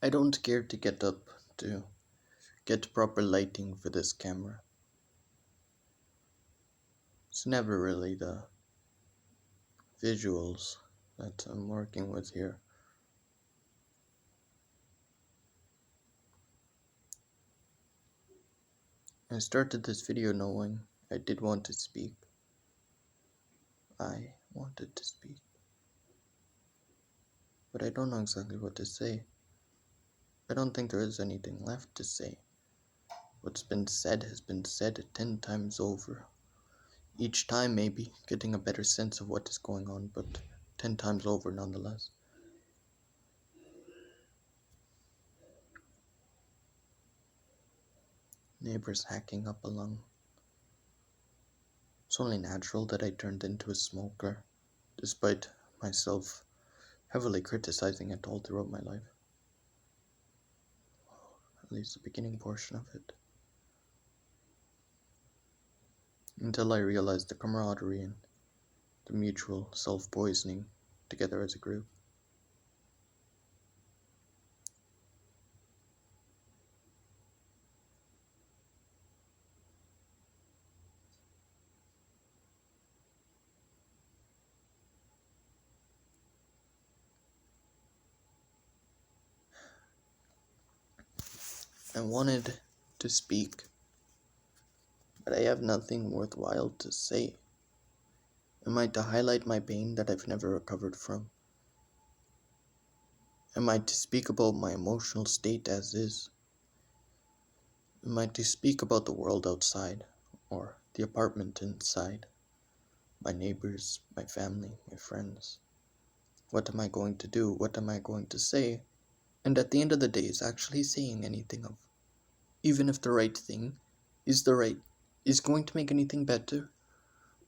I don't care to get up to get proper lighting for this camera. It's never really the visuals that I'm working with here. I started this video knowing I did want to speak. I wanted to speak. But I don't know exactly what to say. I don't think there is anything left to say. What's been said has been said 10 times over. Each time maybe getting a better sense of what is going on, but 10 times over nonetheless. Neighbors hacking up a lung. It's only natural that I turned into a smoker, despite myself heavily criticizing it all throughout my life. At least the beginning portion of it. Until I realized the camaraderie and the mutual self-poisoning together as a group. I wanted to speak, but I have nothing worthwhile to say. Am I to highlight my pain that I've never recovered from? Am I to speak about my emotional state as is? Am I to speak about the world outside, or the apartment inside? My neighbors, my family, my friends? What am I going to do? What am I going to say? And at the end of the day, is actually saying anything of, even if the right thing is going to make anything better?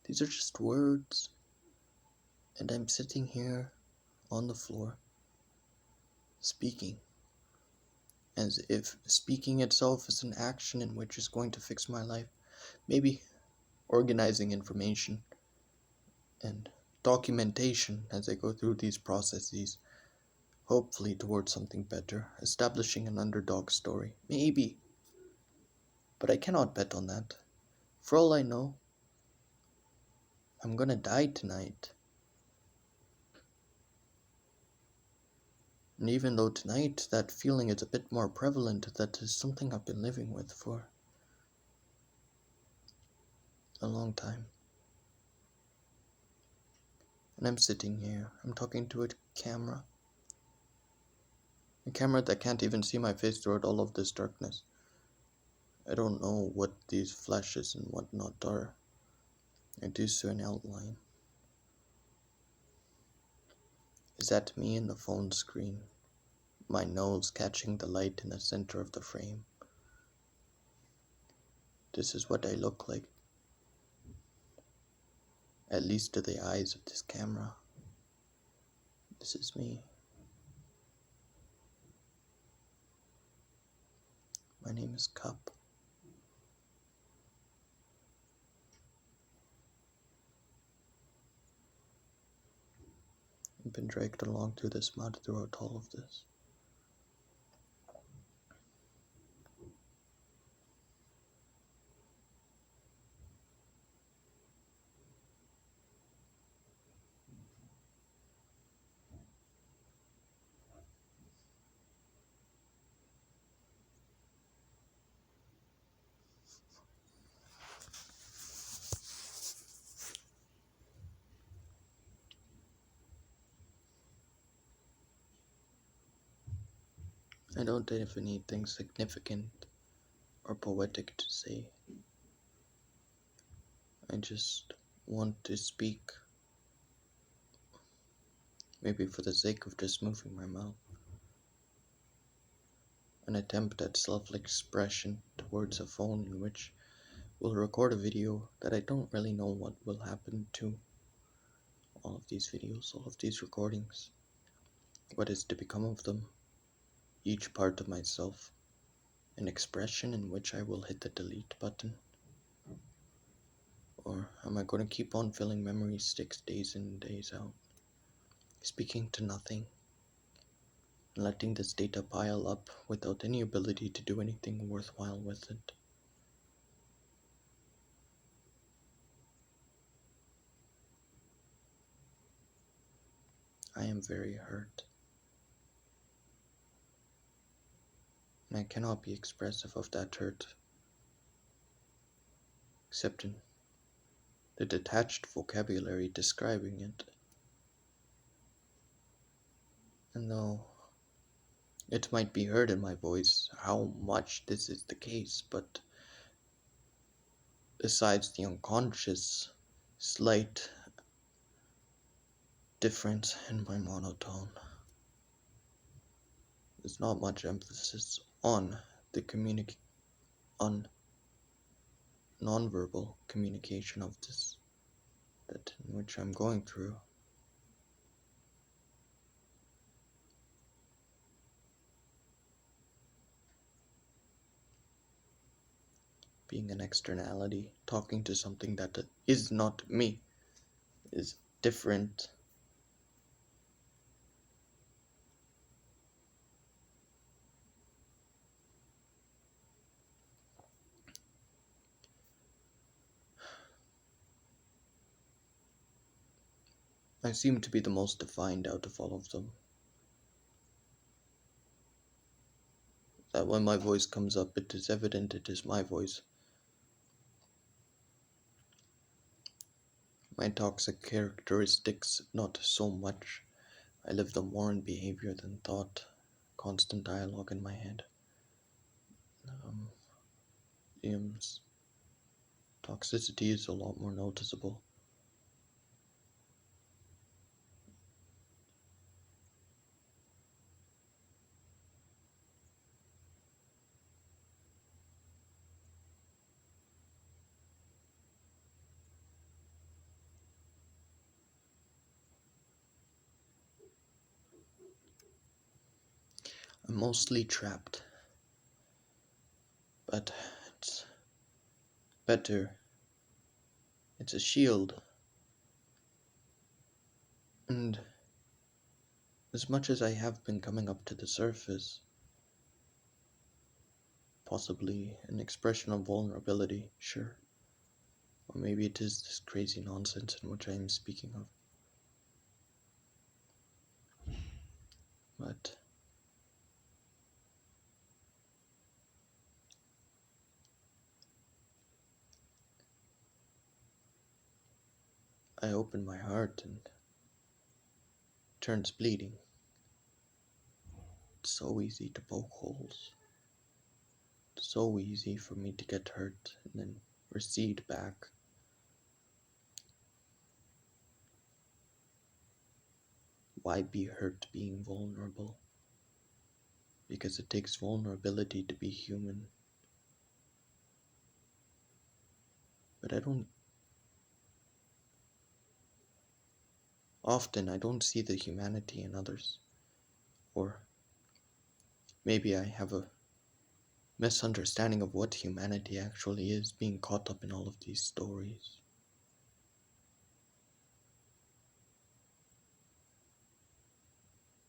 These are just words. And I'm sitting here on the floor, speaking, as if speaking itself is an action in which is going to fix my life. Maybe organizing information and documentation as I go through these processes, hopefully towards something better, establishing an underdog story. Maybe. But I cannot bet on that. For all I know, I'm gonna die tonight. And even though tonight that feeling is a bit more prevalent, that is something I've been living with for a long time. And I'm sitting here, I'm talking to a camera. A camera that can't even see my face throughout all of this darkness. I don't know what these flashes and whatnot are. I do see an outline. Is that me in the phone screen? My nose catching the light in the center of the frame. This is what I look like. At least to the eyes of this camera. This is me. My name is Cup. I've been dragged along through this mud throughout all of this. I don't have anything significant or poetic to say. I just want to speak. Maybe for the sake of just moving my mouth. An attempt at self-expression towards a phone in which will record a video that I don't really know what will happen to. All of these videos, all of these recordings. What is to become of them? Each part of myself. An expression in which I will hit the delete button. Or am I going to keep on filling memory sticks days in and days out? Speaking to nothing. and letting this data pile up without any ability to do anything worthwhile with it. I am very hurt, and I cannot be expressive of that hurt except in the detached vocabulary describing it. And though it might be heard in my voice how much this is the case, but besides the unconscious slight difference in my monotone, there's not much emphasis on the on nonverbal communication of this, that in which I'm going through. Being an externality, talking to something that is not me, is different. I seem to be the most defined out of all of them. That when my voice comes up, it is evident it is my voice. My toxic characteristics, not so much. I live them more in behavior than thought. Constant dialogue in my head. Ian's toxicity is a lot more noticeable. I'm mostly trapped, but it's better. It's a shield. And as much as I have been coming up to the surface, possibly an expression of vulnerability, sure. Or maybe it is this crazy nonsense in which I am speaking of. But I open my heart and it turns bleeding. It's so easy to poke holes. It's so easy for me to get hurt and then recede back. Why be hurt being vulnerable? Because it takes vulnerability to be human. But I don't see the humanity in others. Or maybe I have a misunderstanding of what humanity actually is, being caught up in all of these stories.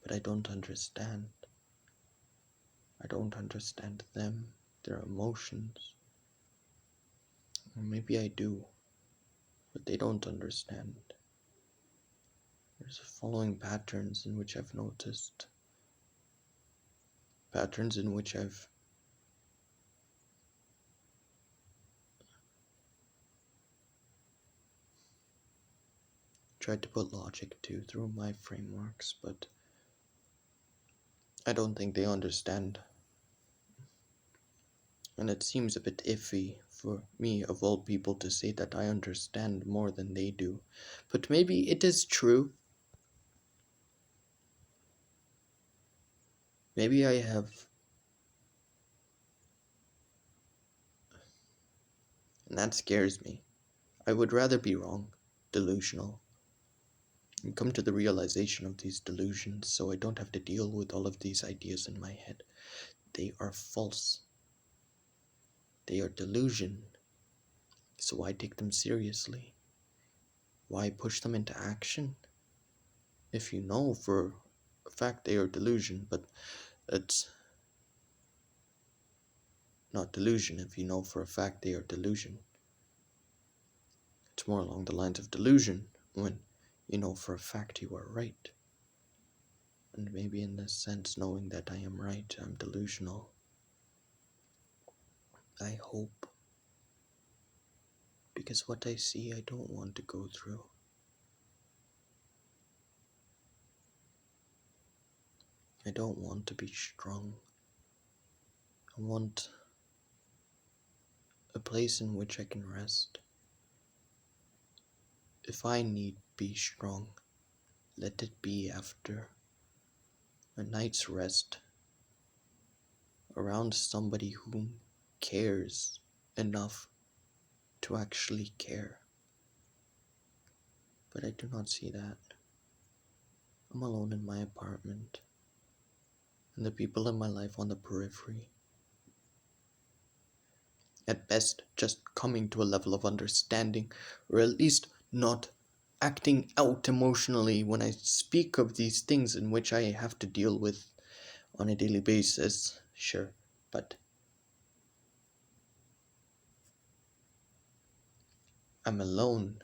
But I don't understand. I don't understand them, their emotions. Or maybe I do, but they don't understand. There's following patterns in which I've noticed. Patterns in which I've tried to put logic to through my frameworks, but I don't think they understand. And it seems a bit iffy for me, of all people, to say that I understand more than they do. But maybe it is true. Maybe I have. And that scares me. I would rather be wrong, delusional, and come to the realization of these delusions so I don't have to deal with all of these ideas in my head. They are false. They are delusion. So why take them seriously? Why push them into action? If you know for a fact they are delusion, but it's not delusion if you know for a fact they are delusion. It's more along the lines of delusion when you know for a fact you are right. And maybe in this sense, knowing that I am right, I'm delusional. I hope. Because what I see, I don't want to go through. I don't want to be strong. I want a place in which I can rest. If I need be strong, let it be after a night's rest around somebody who cares enough to actually care. But I do not see that. I'm alone in my apartment, and the people in my life on the periphery. At best, just coming to a level of understanding, or at least not acting out emotionally when I speak of these things in which I have to deal with on a daily basis. Sure, but I'm alone,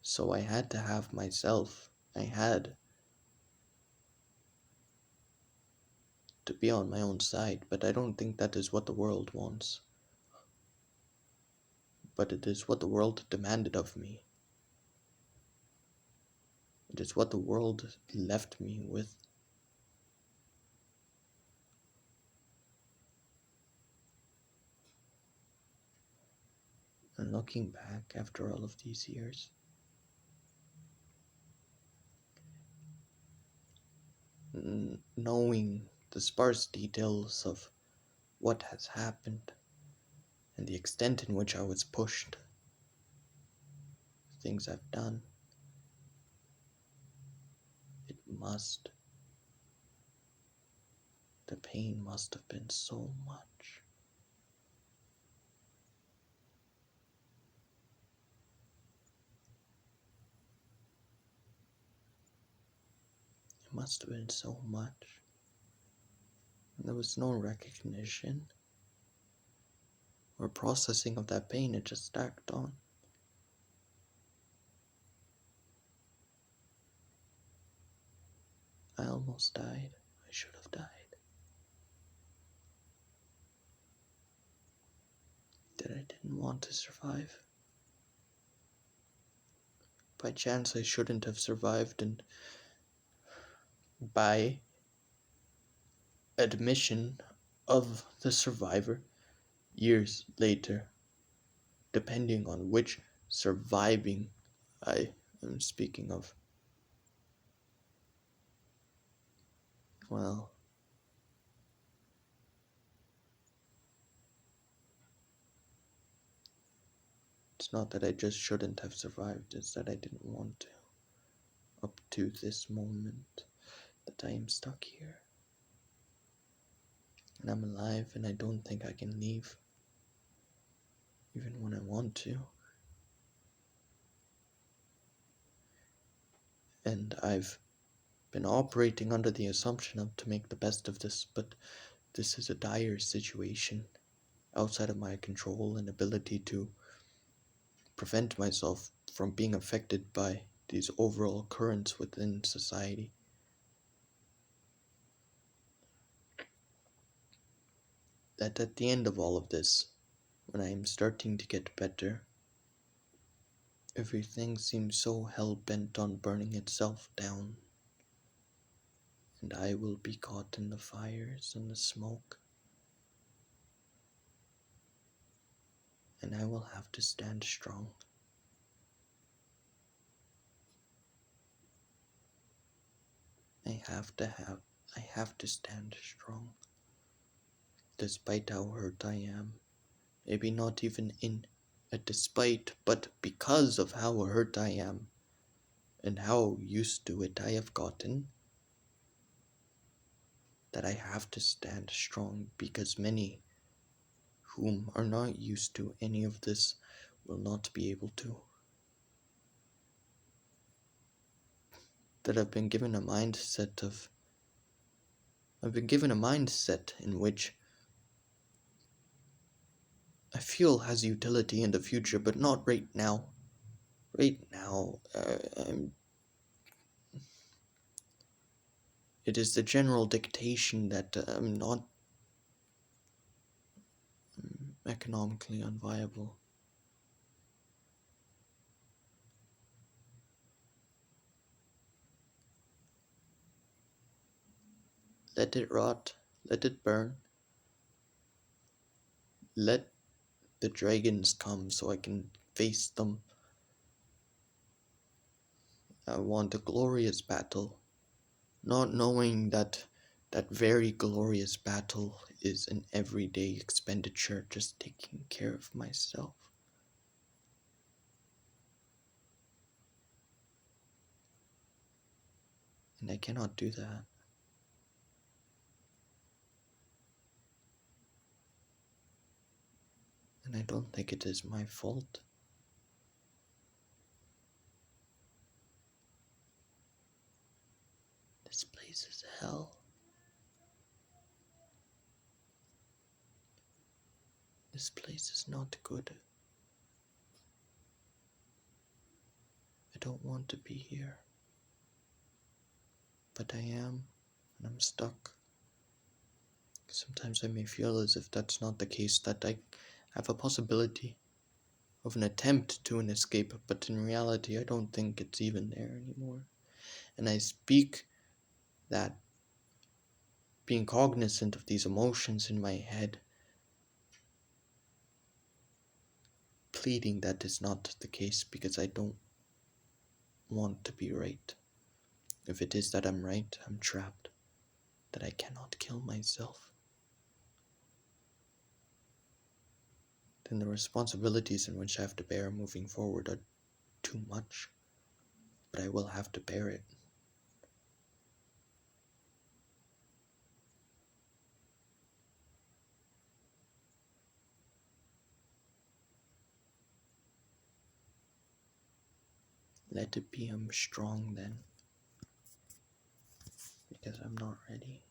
so I had to have myself. I had to be on my own side, but I don't think that is what the world wants. But it is what the world demanded of me. It is what the world left me with. And looking back after all of these years, knowing the sparse details of what has happened and the extent in which I was pushed, things I've done, it must, the pain must have been so much. It must have been so much. And there was no recognition or processing of that pain, it just stacked on. I almost died. I should have died. That I didn't want to survive. By chance I shouldn't have survived, and by admission of the survivor, years later, depending on which surviving I am speaking of. Well, it's not that I just shouldn't have survived, it's that I didn't want to. Up to this moment that I am stuck here. And I'm alive and I don't think I can leave. Even when I want to. And I've been operating under the assumption of to make the best of this, but this is a dire situation outside of my control and ability to prevent myself from being affected by these overall currents within society. That at the end of all of this, when I am starting to get better, everything seems so hell-bent on burning itself down, and I will be caught in the fires and the smoke, and I will have to stand strong. I have to stand strong, despite how hurt I am. Maybe not even in a despite, but because of how hurt I am, and how used to it I have gotten, that I have to stand strong, because many whom are not used to any of this will not be able to. that I've been given a mindset in which I feel has utility in the future, but not right now. Right now, it is the general dictation that I'm not economically unviable. Let it rot, let it burn, let the dragons come so I can face them. I want a glorious battle, not knowing that that very glorious battle is an everyday expenditure just taking care of myself. And I cannot do that. And I don't think it is my fault. This place is hell. This place is not good. I don't want to be here. But I am, and I'm stuck. Sometimes I may feel as if that's not the case, that I have a possibility of an attempt to an escape, but in reality I don't think it's even there anymore. And I speak that being cognizant of these emotions in my head, pleading that is not the case because I don't want to be right. If it is that I'm right, I'm trapped, that I cannot kill myself. Then the responsibilities in which I have to bear moving forward are too much, but I will have to bear it. Let it be I'm strong then, because I'm not ready.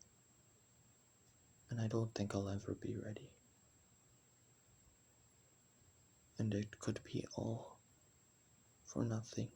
And I don't think I'll ever be ready. And it could be all for nothing.